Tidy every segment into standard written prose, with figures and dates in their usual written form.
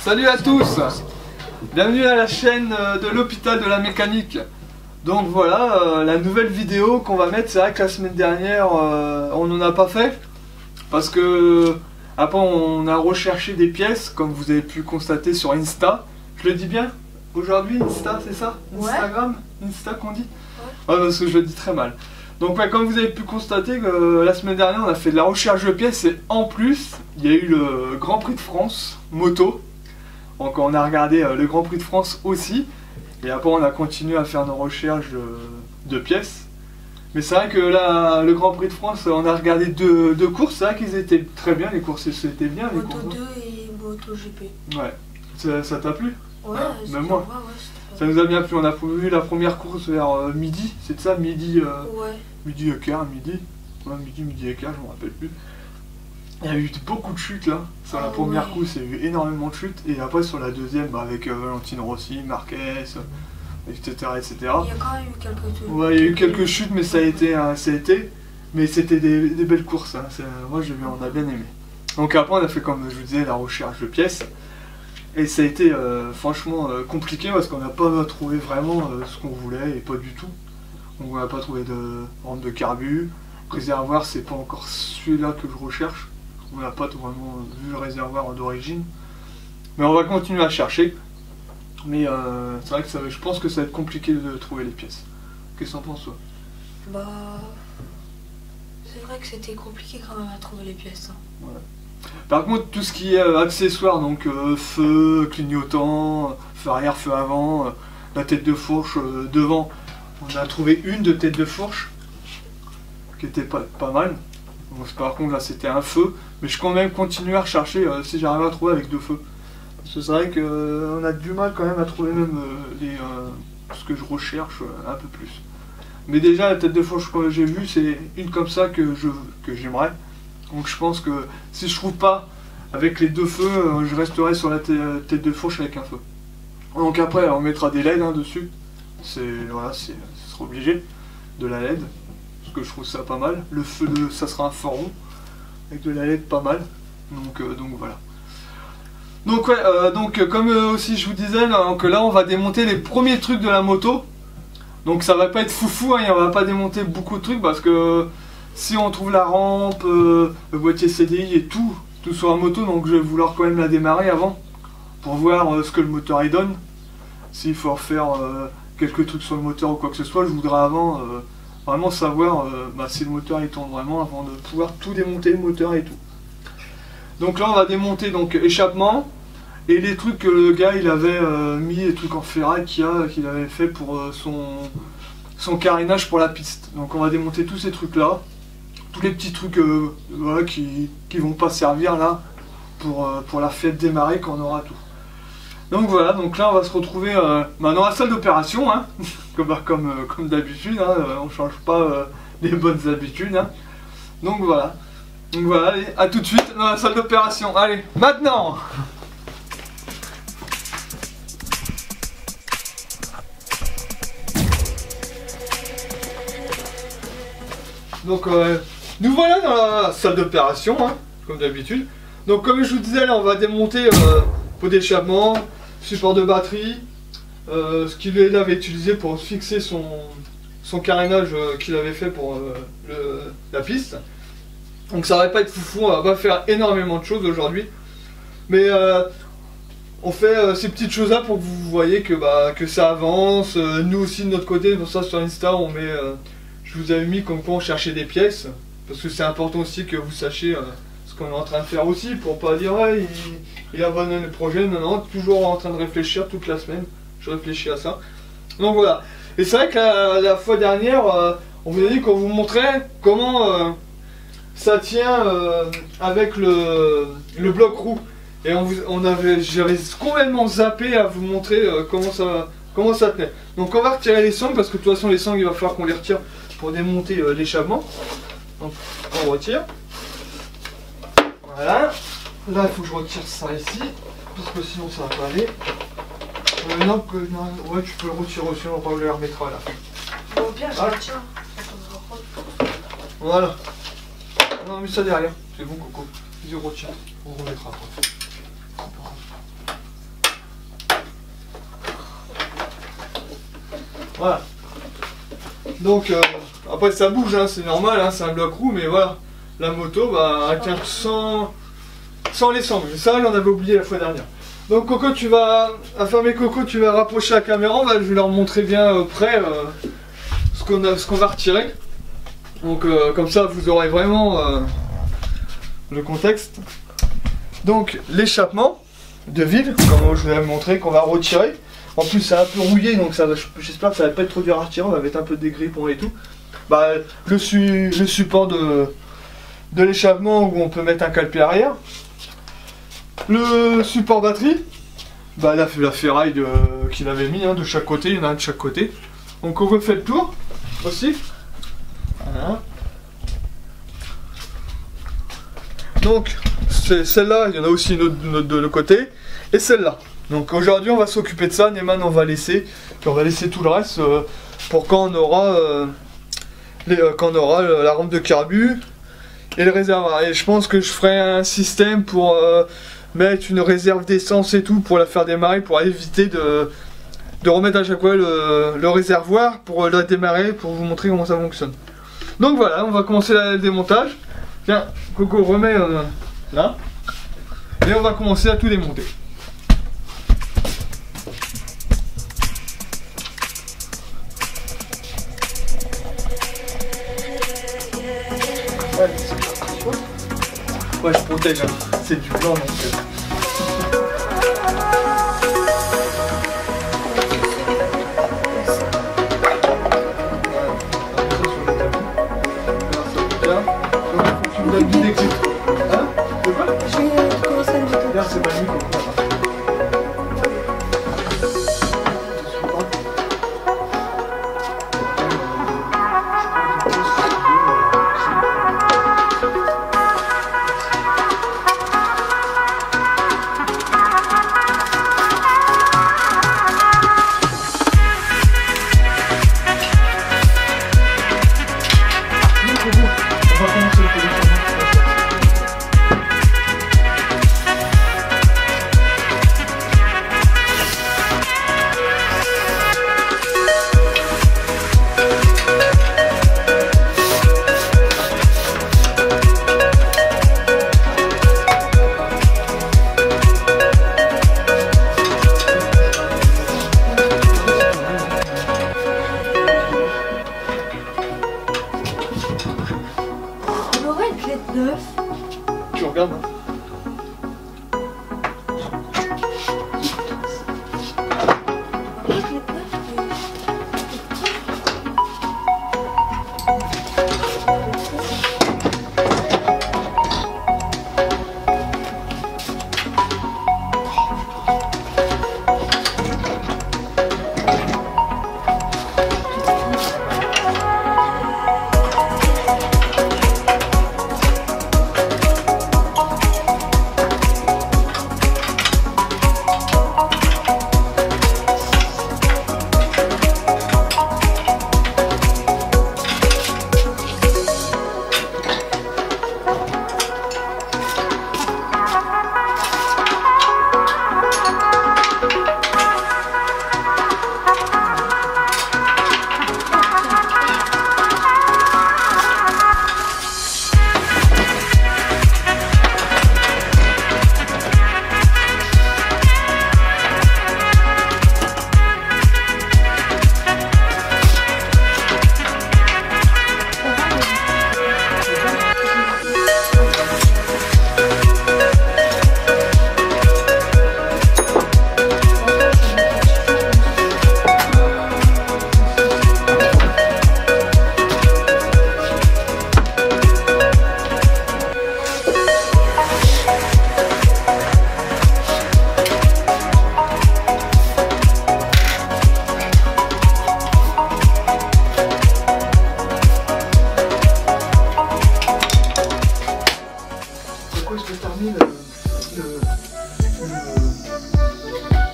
Salut à tous, bienvenue à la chaîne de l'hôpital de la mécanique. Donc voilà, la nouvelle vidéo qu'on va mettre, c'est vrai que la semaine dernière on n'en a pas fait parce que après on a recherché des pièces comme vous avez pu constater sur Insta. Je le dis bien aujourd'hui, Insta, c'est ça? Instagram, Insta qu'on dit? Ouais, parce que je le dis très mal. Donc ouais, comme vous avez pu constater, la semaine dernière on a fait de la recherche de pièces et en plus il y a eu le Grand Prix de France moto. Donc on a regardé le Grand Prix de France aussi. Et après on a continué à faire nos recherches de pièces. Mais c'est vrai que là, le Grand Prix de France, on a regardé deux courses. C'est vrai qu'ils étaient très bien, les courses c'était bien. Moto 2 et Moto GP. Ouais. Ça t'a plu? Ouais, même moi. Ça nous a bien plu. On a vu la première course vers midi. C'est ça, midi ouais. Midi et quart, midi. Ouais, midi et quart, je me rappelle plus. Il y a eu beaucoup de chutes là. Sur la première course, il y a eu énormément de chutes. Et après sur la deuxième, avec Valentino Rossi, Marquez, etc., etc. Il y a quand même eu quelques chutes. Ouais, il y a eu quelques chutes, mais ça a été. Mais c'était des belles courses. Hein. Moi, on a bien aimé. Donc après, on a fait, comme je vous disais, la recherche de pièces. Et ça a été franchement compliqué parce qu'on n'a pas trouvé vraiment ce qu'on voulait et pas du tout. On n'a pas trouvé de rampe de carbu. Réservoir, c'est pas encore celui-là que je recherche. On n'a pas vraiment vu le réservoir d'origine. Mais on va continuer à chercher. Mais c'est vrai que je pense que ça va être compliqué de trouver les pièces. Qu'est-ce que t'en penses, toi? Bah... c'est vrai que c'était compliqué quand même à trouver les pièces. Hein. Ouais. Par contre, tout ce qui est accessoires, donc feu, clignotant, feu arrière, feu avant, la tête de fourche devant, on a trouvé une de tête de fourche qui était pas mal. Bon, par contre là c'était un feu, mais je vais quand même continuer à rechercher si j'arrive à trouver avec deux feux. Parce que c'est vrai qu'on a du mal quand même à trouver même ce que je recherche un peu plus. Mais déjà la tête de fourche que j'ai vue, c'est une comme ça que j'aimerais. Donc je pense que si je trouve pas avec les deux feux, je resterai sur la tête de fourche avec un feu. Donc après on mettra des LED dessus. Voilà, ce sera obligé de la LED. Parce que je trouve ça pas mal. Le feu, ça sera un feu rond. Avec de la LED pas mal. Donc voilà. Donc ouais, comme aussi je vous disais, là on va démonter les premiers trucs de la moto. Donc ça va pas être foufou, hein, on va pas démonter beaucoup de trucs parce que si on trouve la rampe, le boîtier CDI et tout sur la moto, donc je vais vouloir quand même la démarrer avant pour voir ce que le moteur il donne. S'il faut refaire quelques trucs sur le moteur ou quoi que ce soit, je voudrais avant vraiment savoir si le moteur il tourne vraiment avant de pouvoir tout démonter, le moteur et tout. Donc là on va démonter donc échappement et les trucs que le gars il avait mis, les trucs en ferraille qu'il avait fait pour son carénage pour la piste. Donc on va démonter tous ces trucs là, tous les petits trucs voilà, qui vont pas servir là pour la fête démarrer quand on aura tout. Donc voilà, donc là on va se retrouver dans la salle d'opération, hein, comme d'habitude, hein, on change pas les bonnes habitudes. Hein. Donc voilà, allez, à tout de suite dans la salle d'opération. Allez, maintenant. Donc nous voilà dans la salle d'opération, hein, comme d'habitude. Donc comme je vous disais, là on va démonter pot d'échappement, support de batterie, ce qu'il avait utilisé pour fixer son carénage qu'il avait fait pour la piste. Donc ça va pas être foufou, on va faire énormément de choses aujourd'hui. Mais on fait ces petites choses là pour que vous voyez que ça avance. Nous aussi de notre côté, pour ça sur Insta on met, je vous avais mis comme quoi on cherchait des pièces. Parce que c'est important aussi que vous sachiez ce qu'on est en train de faire aussi, pour pas dire ouais, il abandonne le projet. Non, toujours en train de réfléchir toute la semaine. Je réfléchis à ça. Donc voilà. Et c'est vrai que la fois dernière, on vous a dit qu'on vous montrait comment ça tient avec le bloc roue. Et j'avais complètement zappé à vous montrer comment ça tenait. Donc on va retirer les sangles parce que de toute façon les sangles il va falloir qu'on les retire pour démonter l'échappement. Donc on retire. Voilà. Là il faut que je retire ça ici. Parce que sinon ça va pas aller. Non, ouais tu peux le retirer aussi, on le remettra là. Bon bien je retire. Voilà. Non mais ça derrière. C'est bon Coco. Je retire. On remettra après. Voilà. Donc après ça bouge, hein, c'est normal, hein, c'est un bloc roux, mais voilà. La moto, bah, elle tient sans les sangles. Ça, j'en avais oublié la fois dernière. Donc Coco, tu vas... À fermer Coco, tu vas rapprocher la caméra. Je vais leur montrer bien près ce qu'on va retirer. Donc comme ça, vous aurez vraiment le contexte. Donc l'échappement de vide, comme je vous l'avais montré, qu'on va retirer. En plus, c'est un peu rouillé, donc j'espère que ça va pas être trop dur à retirer. On va mettre un peu de dégrippant et tout. Bah, le support de l'échappement où on peut mettre un calpé arrière. Le support batterie, bah la ferraille qu'il avait mis hein, de chaque côté, il y en a un de chaque côté. Donc on refait le tour aussi. Voilà. Donc c'est celle-là, il y en a aussi une autre de l'autre côté, et celle-là. Donc aujourd'hui on va s'occuper de ça, Neyman on va laisser, puis on va laisser tout le reste pour quand on aura, la rampe de carbu et le réservoir. Et je pense que je ferai un système pour mettre une réserve d'essence et tout pour la faire démarrer, pour éviter de remettre à chaque fois le réservoir pour la démarrer, pour vous montrer comment ça fonctionne. Donc voilà, on va commencer le démontage. Tiens, Coco, remets là. Et on va commencer à tout démonter. Ouais, je protège, hein. C'est du blanc donc. Tu me donnes l'idée que c'est. Hein? De quoi? Je vais commencer à le mettre. Regarde, c'est pas lui qu'on prend. Tu regardes hein.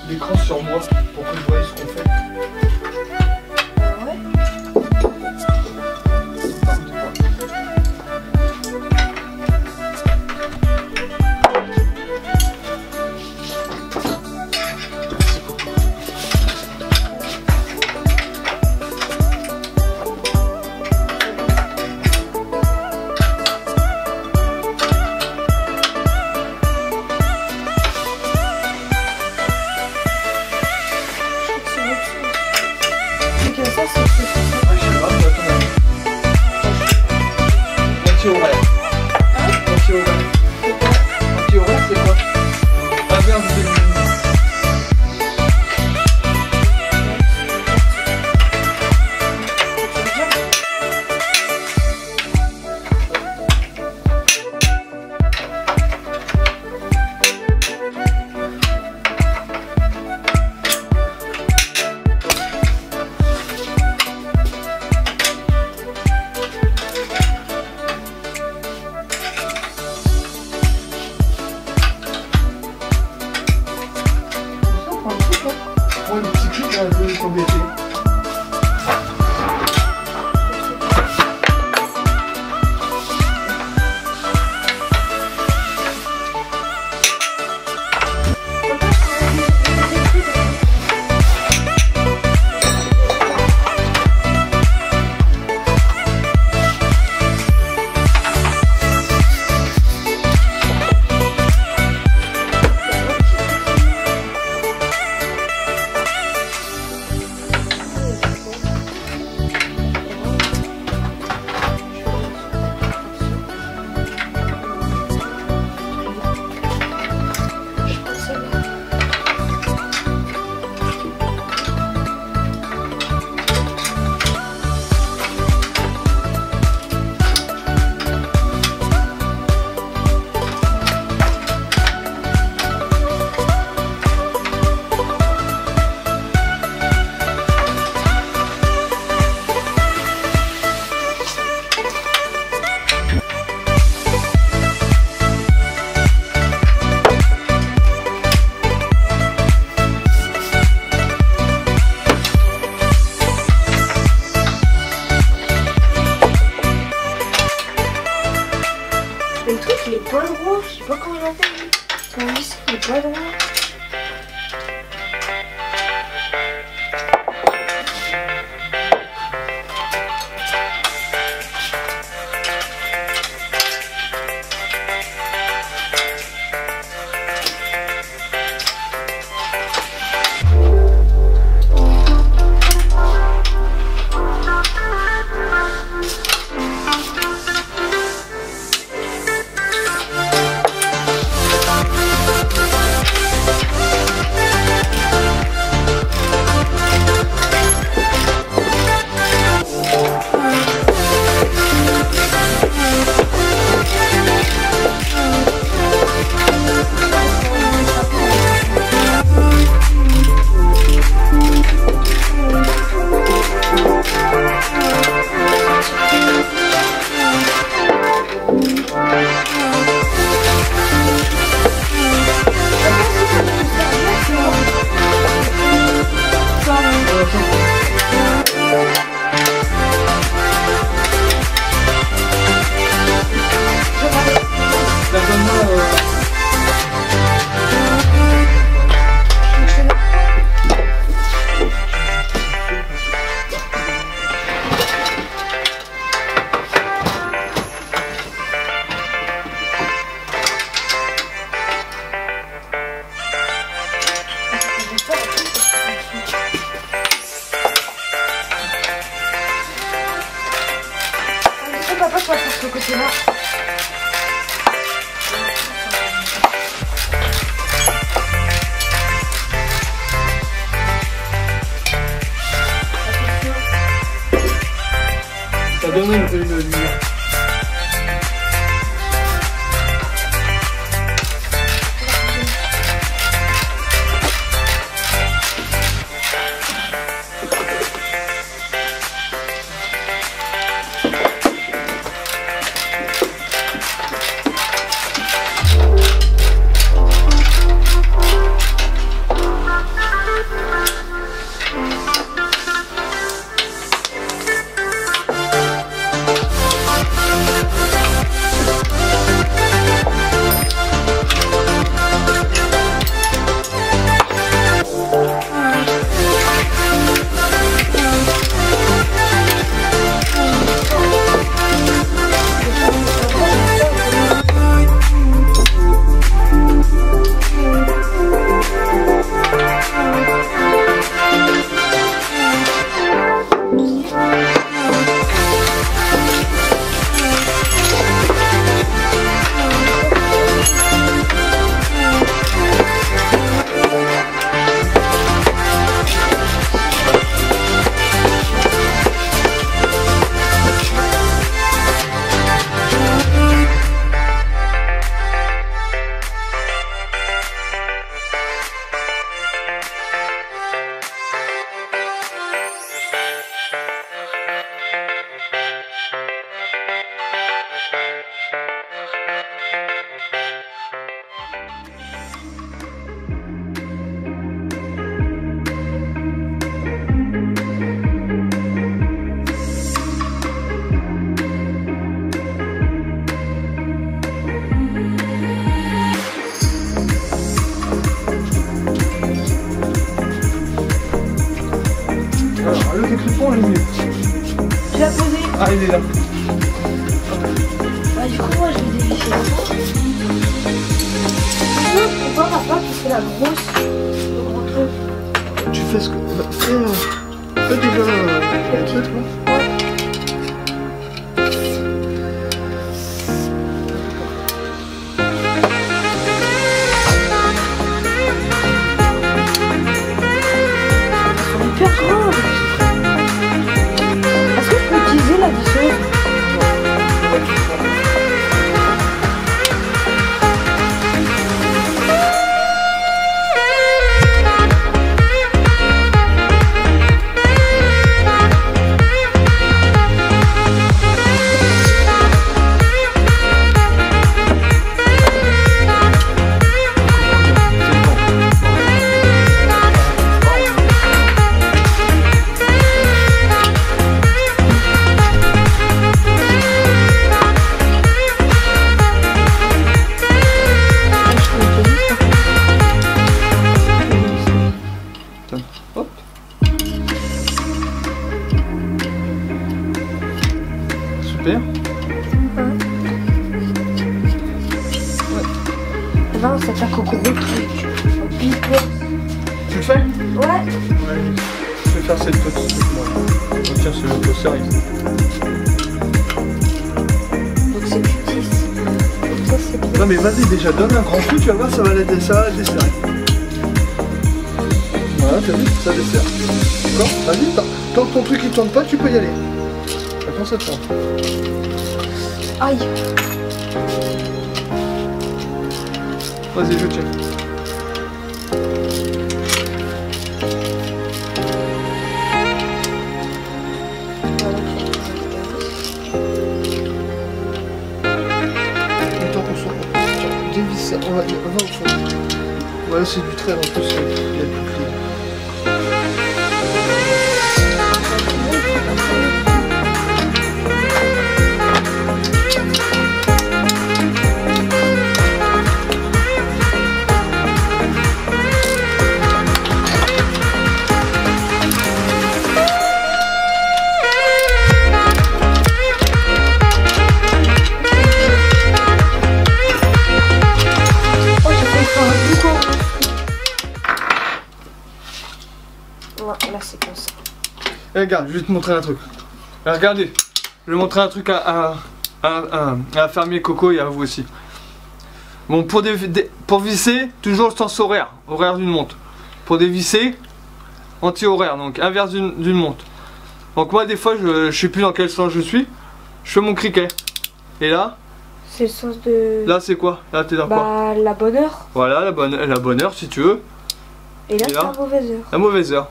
L'écran sur moi pour que je voie ce qu'on fait. t'embêter. Le truc il est pas droit, je sais pas comment il a fait. Comment il sait qu'il est pas droit. Papa, tu vas faire ce côté-là. T'as donné une lumière. Là, il est là. Bah, du coup, moi, je vais dévisser la porte. Pourquoi papa qui fait la grosse, le gros truc? Tu fais ce que... Fais déjà la tête, quoi. Hyper grande. Est-ce que je peux utiliser la visseuse? Super. Non, c'est un gros truc. Tu le fais? Ouais. Ouais. Je vais faire cette petite truc là. Oh, tiens, c'est le poster ici. Donc c'est plus 10. Ça c'est bien. Non mais vas-y déjà, donne un grand coup, tu vas voir, ça va la desserrer. Voilà, t'as vu, ça dessert. D'accord? Vas-y, tant que ton truc il tourne pas, tu peux y aller. Attends, ça tourne. Aïe. Vas-y, je tiens. Attends qu'on soit... Tiens, dévisse ça, on va au fond. Voilà, c'est du trait en plus, il y a du pli. Là c'est comme ça. Et regarde, je vais te montrer un truc. Regardez, je vais montrer un truc à un fermier Coco et à vous aussi. Bon, pour visser, toujours le sens horaire d'une montre. Pour dévisser, anti-horaire, donc inverse d'une montre. Donc moi des fois, je sais plus dans quel sens je suis. Je fais mon criquet. Et là, c'est le sens de... là c'est quoi? Là t'es dans quoi? Bah la bonne heure. Voilà, la bonne heure si tu veux. Et là c'est la mauvaise heure. La mauvaise heure.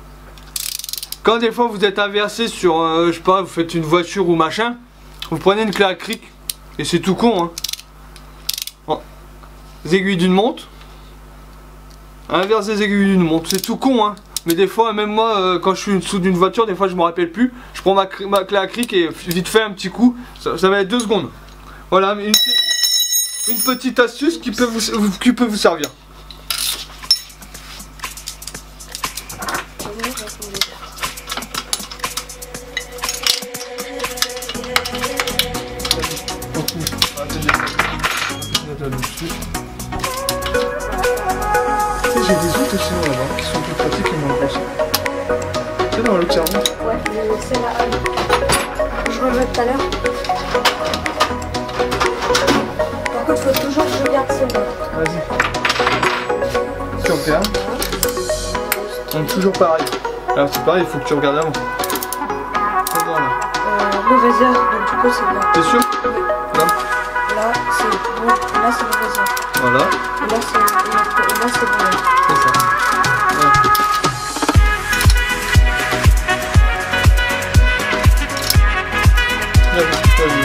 Quand des fois vous êtes inversé sur, je sais pas, vous faites une voiture ou machin, vous prenez une clé à cric, et c'est tout con, hein. Bon. Les aiguilles d'une montre, inverse des aiguilles d'une montre, c'est tout con, hein. Mais des fois, même moi, quand je suis dessous d'une voiture, des fois je me rappelle plus, je prends ma clé à cric et vite fait un petit coup, ça va être 2 secondes. Voilà, une petite astuce qui peut vous servir. J'ai des autres aussi là-bas qui sont plus pratiques et moins grosses. C'est dans l'autre cerveau. Ouais, c'est la je remets tout à l'heure. Par contre, faut toujours que je regarde celle-là. Vas-y. Tu regardes. Donc toujours pareil. Alors c'est pareil, il faut que tu regardes avant. Voilà. Mauvaise heure, donc du coup c'est là. T'es sûr? Là. Là c'est bon, là c'est mauvaise heure. Voilà. Et là c'est bon. C'est ça. Voilà. Vas-y.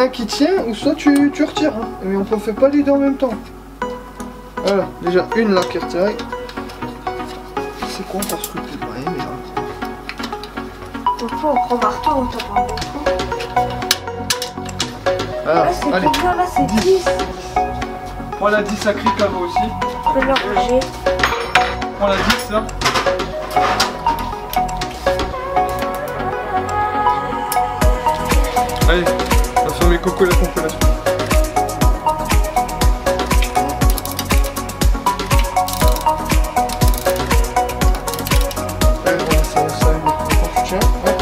un qui tient ou soit tu retires. Hein. Mais on ne fait pas les deux en même temps. Voilà, déjà une là qui est retirée. C'est quoi encore ce truc là? Pourquoi on prend marteau, t'en prends beaucoup. Alors, là c'est allez. combien là? C'est 10. Prends la 10 à Cricavo aussi. Je vais l'enranger. Prends la 10 là. Allez, on va faire mes cocos la compilation. Allez, on va faire ça quand tu tiens. Ouais.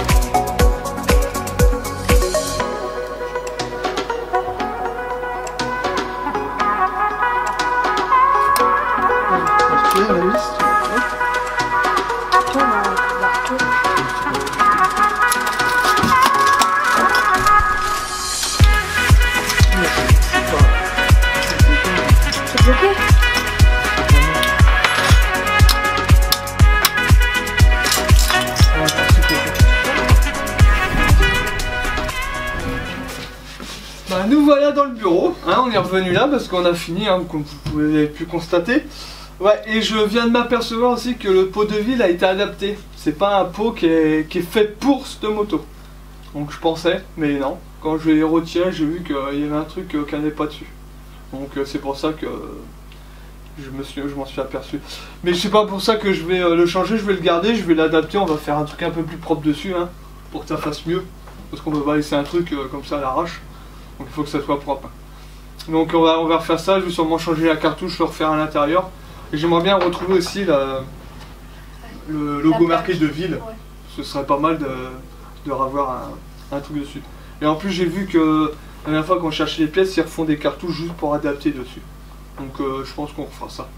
La vis. Tiens, marteau. C'est bloqué? Bah, nous voilà dans le bureau, hein, on est revenu là parce qu'on a fini, hein, comme vous pouvez pu constater. Ouais, et je viens de m'apercevoir aussi que le pot de ville a été adapté. C'est pas un pot qui est fait pour cette moto. Donc je pensais, mais non. Quand je l'ai retiré, j'ai vu qu'il y avait un truc qui n'allait pas dessus. Donc c'est pour ça que je m'en suis aperçu. Mais c'est pas pour ça que je vais le changer, je vais le garder, je vais l'adapter, on va faire un truc un peu plus propre dessus, hein, pour que ça fasse mieux. Parce qu'on ne peut pas laisser un truc comme ça à l'arrache. Donc il faut que ça soit propre. Donc on va refaire ça, je vais sûrement changer la cartouche, le refaire à l'intérieur. Et j'aimerais bien retrouver aussi le logo marqué de ville. Ouais. Ce serait pas mal de revoir un truc dessus. Et en plus j'ai vu que la dernière fois qu'on cherchait les pièces, ils refont des cartouches juste pour adapter dessus. Donc je pense qu'on refera ça.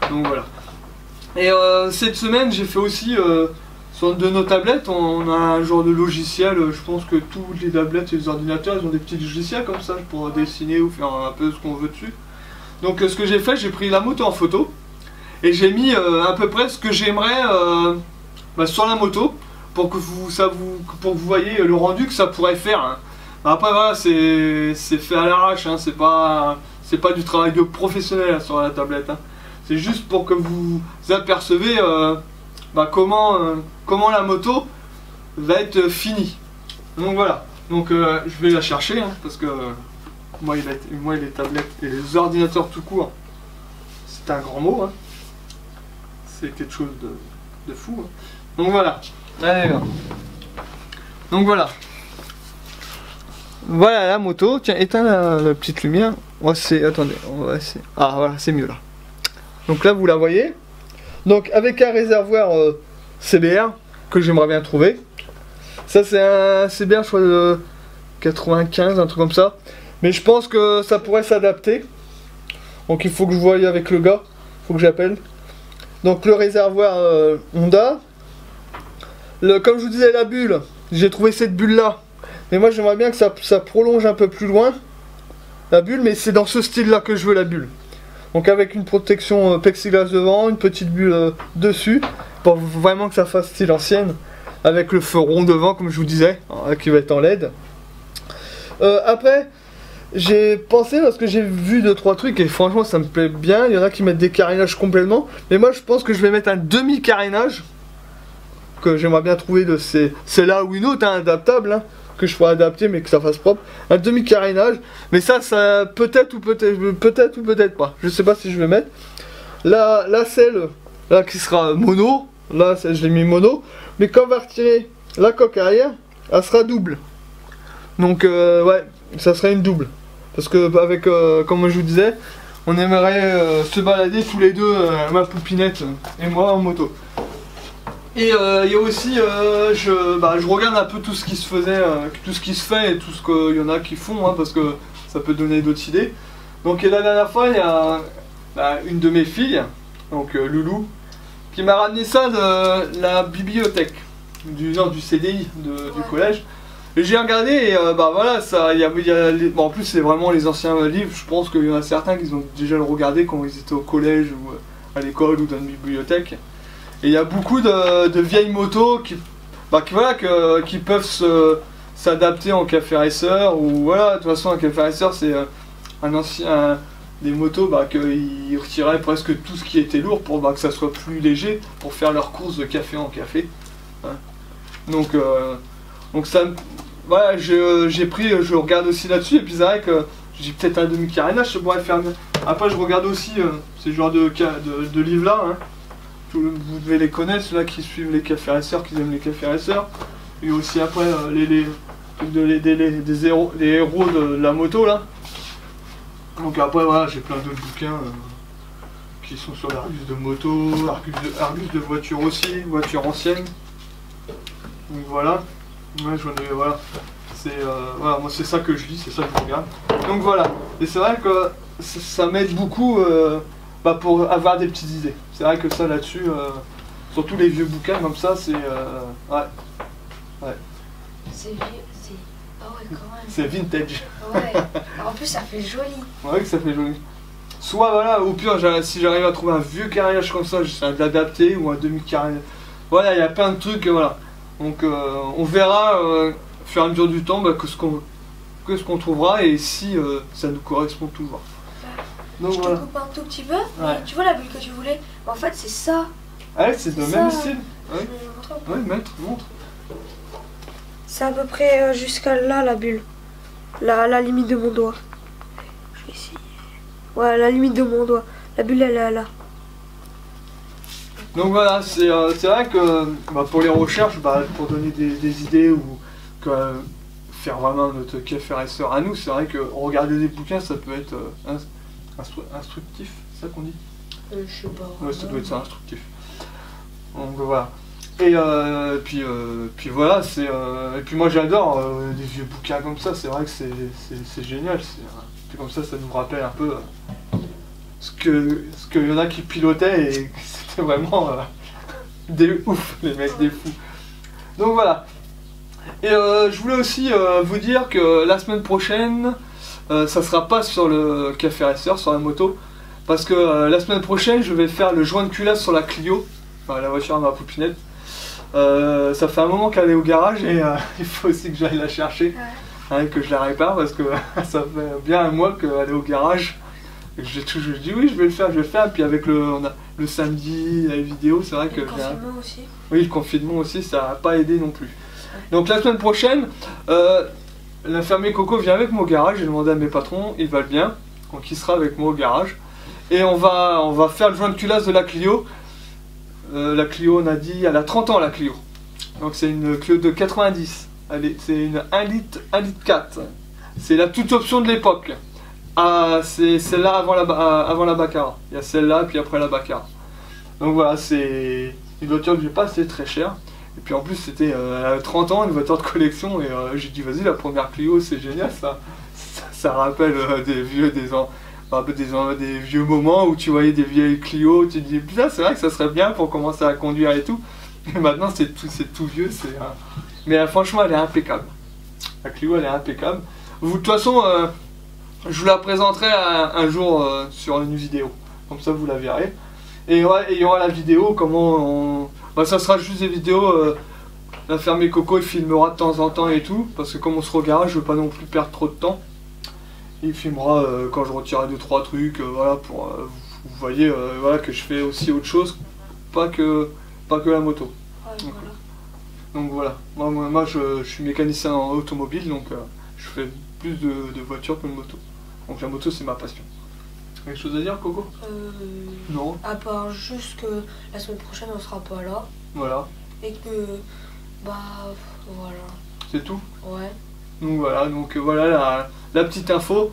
Donc voilà. Et cette semaine j'ai fait aussi sur de nos tablettes, on a un genre de logiciel, je pense que toutes les tablettes et les ordinateurs ils ont des petits logiciels comme ça pour dessiner ou faire un peu ce qu'on veut dessus. Donc ce que j'ai fait, j'ai pris la moto en photo et j'ai mis à peu près ce que j'aimerais sur la moto pour que vous voyez le rendu que ça pourrait faire. Hein. Après voilà, c'est fait à l'arrache, hein, c'est pas du travail de professionnel hein, sur la tablette. Hein. C'est juste pour que vous apercevez comment la moto va être finie. Donc voilà, donc je vais la chercher hein, parce que moi les tablettes et les ordinateurs tout court, c'est un grand mot, hein. C'est quelque chose de fou. Hein. Donc voilà, allez là. Donc voilà. Voilà la moto, tiens éteins la petite lumière. Attendez, on va essayer. Ah voilà, c'est mieux là. Donc là vous la voyez. Donc avec un réservoir CBR que j'aimerais bien trouver. Ça c'est un CBR je crois de 95, un truc comme ça. Mais je pense que ça pourrait s'adapter. Donc il faut que je voie avec le gars. Il faut que j'appelle. Donc le réservoir Honda. Comme je vous disais la bulle. J'ai trouvé cette bulle là. Mais moi j'aimerais bien que ça prolonge un peu plus loin. La bulle, mais c'est dans ce style là que je veux la bulle. Donc avec une protection plexiglas devant, une petite bulle dessus. Pour vraiment que ça fasse style ancienne. Avec le feu rond devant comme je vous disais. Qui va être en LED. Après... J'ai pensé parce que j'ai vu 2-3 trucs et franchement ça me plaît bien. Il y en a qui mettent des carénages complètement. Mais moi je pense que je vais mettre un demi-carénage. Que j'aimerais bien trouver de c'est là ou une autre, hein, adaptable. Hein, que je pourrais adapter mais que ça fasse propre. Un demi-carénage. Mais ça peut-être ou peut-être pas. Je sais pas si je vais mettre. La selle là qui sera mono. Là je l'ai mis mono. Mais quand on va retirer la coque arrière, elle sera double. Donc ouais, ça serait une double. Parce que avec, comme je vous disais, on aimerait se balader tous les deux, ma poupinette et moi en moto. Et il y a aussi, je regarde un peu tout ce qui se faisait, tout ce qui se fait et tout ce qu'il y en a qui font, hein, parce que ça peut donner d'autres idées. Donc et la dernière fois, il y a une de mes filles, donc Loulou, qui m'a ramené ça de la bibliothèque, du CDI du collège. Et j'ai regardé et voilà, ça, bon, en plus c'est vraiment les anciens livres, je pense qu'il y en a certains qui ont déjà le regardé quand ils étaient au collège ou à l'école ou dans une bibliothèque. Et il y a beaucoup de vieilles motos qui peuvent s'adapter en café racer, ou voilà, de toute façon un café racer c'est un ancien des motos qu'ils retiraient presque tout ce qui était lourd pour que ça soit plus léger pour faire leurs courses de café en café. Hein. Donc ça, voilà, je regarde aussi là-dessus, et puis c'est vrai que j'ai peut-être un demi-carénage, je pourrais faire. Après je regarde aussi ces genres de livres là, hein. Vous devez les connaître, ceux-là qui suivent les cafés racers, qui aiment les cafés racers. Et aussi après les héros de la moto là. Donc après voilà, j'ai plein d'autres bouquins qui sont sur l'Argus de moto, Argus de voiture aussi, voiture ancienne. Donc voilà, ouais, j'en ai, voilà. Voilà, moi c'est ça que je lis, c'est ça que je regarde. Donc voilà, et c'est vrai que ça m'aide beaucoup pour avoir des petites idées. C'est vrai que ça là-dessus, surtout les vieux bouquins comme ça, c'est... ouais. C'est vieux, c'est... Ah ouais, quand même. C'est vintage. Ouais, en plus ça fait joli. Ouais, que ça fait joli. Soit voilà, au pire, si j'arrive à trouver un vieux carrelage comme ça, j'essaie de l'adapter, ou un demi-carrelage. Voilà, il y a plein de trucs, voilà. Donc on verra au fur et à mesure du temps que ce qu'on trouvera, et si ça nous correspond toujours. Donc, je te voilà. coupe un tout petit peu, Ouais. tu vois la bulle que tu voulais, en fait c'est ça. Ah, c'est le même style. Je Ouais, vais vous montrer un peu. ouais, montre. C'est à peu près jusqu'à là la bulle. La limite de mon doigt. Je vais essayer. Ouais, la limite de mon doigt. La bulle elle est là. Donc voilà, c'est vrai que pour les recherches, pour donner des idées ou faire vraiment notre café racer à nous, c'est vrai que regarder des bouquins, ça peut être instructif, c'est ça qu'on dit? Je sais pas. Ouais, ça doit être ça, instructif. Donc voilà. Et puis voilà, et puis moi j'adore des vieux bouquins comme ça, c'est vrai que c'est génial. Puis comme ça nous rappelle un peu ce qu'il y en a qui pilotaient, et c'était vraiment des ouf, les mecs, des fous. Donc voilà. Et je voulais aussi vous dire que la semaine prochaine, ça sera pas sur le café racer, sur la moto, parce que la semaine prochaine je vais faire le joint de culasse sur la Clio, la voiture à ma poupinette. Ça fait un moment qu'elle est au garage, et il faut aussi que j'aille la chercher, hein, que je la répare, parce que ça fait bien un mois qu'elle est au garage. Je dis oui, je vais le faire, puis avec le samedi, la vidéo, c'est vrai que... Le confinement aussi. Oui, le confinement aussi, ça n'a pas aidé non plus. Ouais. Donc la semaine prochaine, l'infirmier Coco vient avec moi au garage, j'ai demandé à mes patrons, ils valent bien, donc il sera avec moi au garage. Et on va faire le joint de culasse de la Clio. La Clio, on a dit, elle a 30 ans la Clio. Donc c'est une Clio de 90. C'est une 1 litre 4. C'est la toute option de l'époque. Ah, c'est celle-là avant la Baccara. Il y a celle-là, puis après la Baccara. Donc voilà, c'est une voiture que j'ai pas, c'est très cher. Et puis en plus, c'était 30 ans, une voiture de collection. Et j'ai dit, vas-y, la première Clio, c'est génial, ça rappelle des vieux moments où tu voyais des vieilles Clio. Tu te dis, putain, c'est vrai que ça serait bien pour commencer à conduire et tout. Et maintenant, c'est tout vieux. Mais franchement, elle est impeccable. La Clio, elle est impeccable. De toute façon... je vous la présenterai un jour sur une vidéo, comme ça vous la verrez. Et ouais, il y aura la vidéo, comment on... ça sera juste des vidéos, l'infirmier Coco il filmera de temps en temps et tout, parce que comme on sera au garage, je veux pas non plus perdre trop de temps. Il filmera quand je retirerai 2-3 trucs, voilà, pour vous voyez voilà, que je fais aussi autre chose, pas que la moto. Ouais, donc voilà, moi je suis mécanicien en automobile, donc je fais plus de voitures que de moto. Donc la moto c'est ma passion. Quelque chose à dire, Coco? Non. À part juste que la semaine prochaine on sera pas là. Voilà. Et que voilà. C'est tout? Ouais. Donc voilà, la petite info.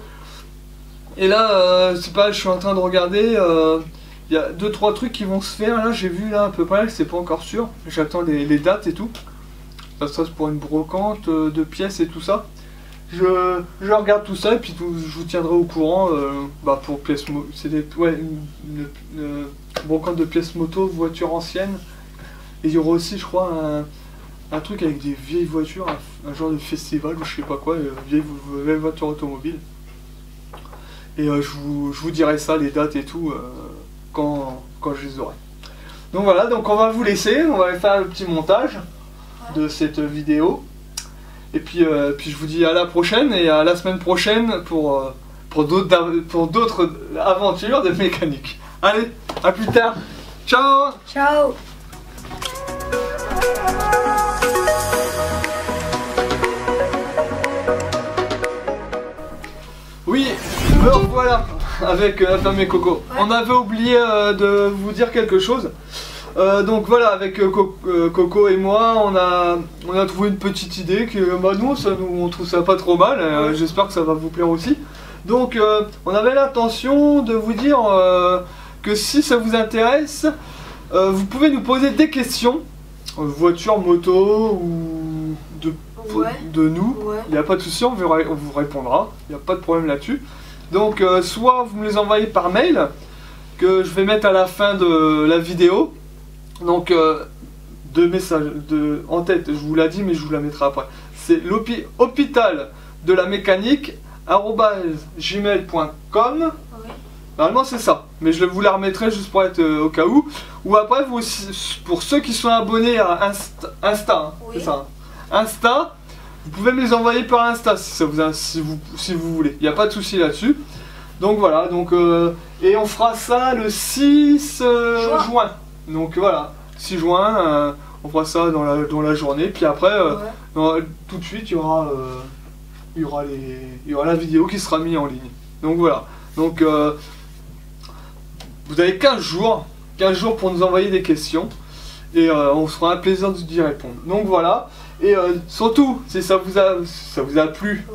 Et là, c'est pas, je suis en train de regarder. Il y a 2-3 trucs qui vont se faire. Là, j'ai vu là à peu près, c'est pas encore sûr. J'attends les dates et tout. Ça se passe pour une brocante de pièces et tout ça. Je regarde tout ça et puis je vous tiendrai au courant pour pièces c'est une brocante de pièces moto, voitures anciennes. Et il y aura aussi, je crois, un truc avec des vieilles voitures, un genre de festival ou je sais pas quoi, vieilles voitures automobiles. Et je vous dirai ça, les dates et tout, quand je les aurai. Donc voilà, donc on va vous laisser, on va faire le petit montage de cette vidéo. Et puis je vous dis à la prochaine et à la semaine prochaine pour d'autres aventures de mécanique. Allez, à plus tard. Ciao. Ciao. Oui, me revoilà avec la famille Coco. Ouais. On avait oublié de vous dire quelque chose. Donc voilà, avec Coco et moi, on a trouvé une petite idée que bah, nous, on trouve ça pas trop mal. J'espère que ça va vous plaire aussi. Donc on avait l'intention de vous dire que si ça vous intéresse, vous pouvez nous poser des questions, voiture, moto ou de nous. Ouais. Il n'y a pas de souci, on vous répondra. Il n'y a pas de problème là-dessus. Donc soit vous me les envoyez par mail, que je vais mettre à la fin de la vidéo. Donc deux messages en tête, je vous l'ai dit mais je vous la mettrai après. C'est l'hôpital de la mécanique @gmail.com. Oui. Normalement c'est ça, mais je vous la remettrai juste pour être au cas où. Ou après vous aussi, pour ceux qui sont abonnés à Insta, hein, Oui. c'est ça, hein. Insta, vous pouvez me les envoyer par Insta si vous voulez. Il n'y a pas de souci là-dessus. Donc voilà, et on fera ça le 6 juin. Donc voilà, 6 juin, on fera ça dans la journée. Puis après, tout de suite, il y aura la vidéo qui sera mise en ligne. Donc voilà. Donc vous avez 15 jours pour nous envoyer des questions. Et on se fera un plaisir d'y répondre. Donc voilà. Et surtout, si ça vous a plu,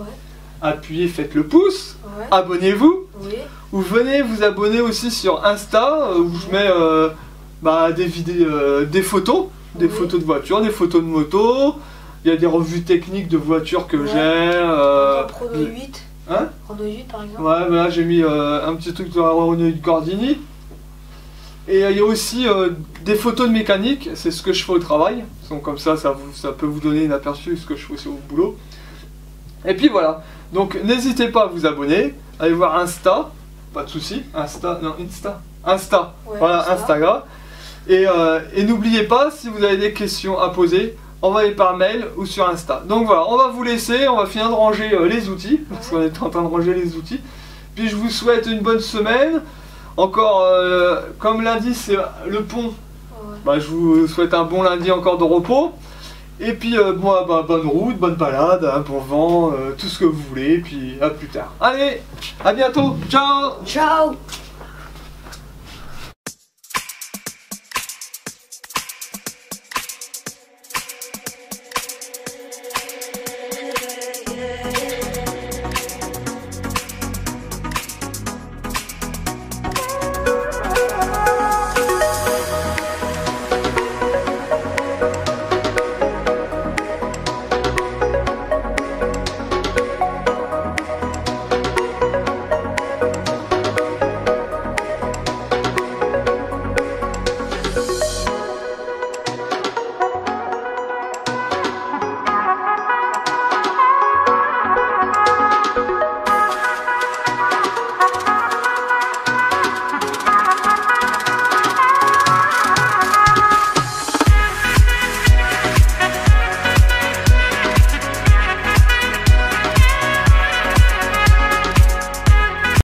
appuyez, faites le pouce, abonnez-vous. Oui. Ou venez vous abonner aussi sur Insta où je mets des vidéos, des photos de voitures, des photos de moto. Il y a des revues techniques de voitures que j'ai. Renault 8. Hein? Renault 8 par exemple. Ouais, bah là j'ai mis un petit truc de la Renault 8 Gordini. Et il y a aussi des photos de mécanique, c'est ce que je fais au travail. Donc comme ça peut vous donner un aperçu de ce que je fais aussi au boulot. Et puis voilà, donc n'hésitez pas à vous abonner, allez voir Insta, pas de souci, Insta, Ouais, voilà, Insta. Instagram. Et n'oubliez pas, si vous avez des questions à poser, envoyez par mail ou sur Insta. Donc voilà, on va vous laisser, on va finir de ranger les outils, parce qu'on est en train de ranger les outils. Puis je vous souhaite une bonne semaine. Encore, comme lundi c'est le pont, je vous souhaite un bon lundi encore de repos. Et puis moi, bonne route, bonne balade, bon vent, tout ce que vous voulez. Et puis à plus tard. Allez, à bientôt, ciao. Ciao.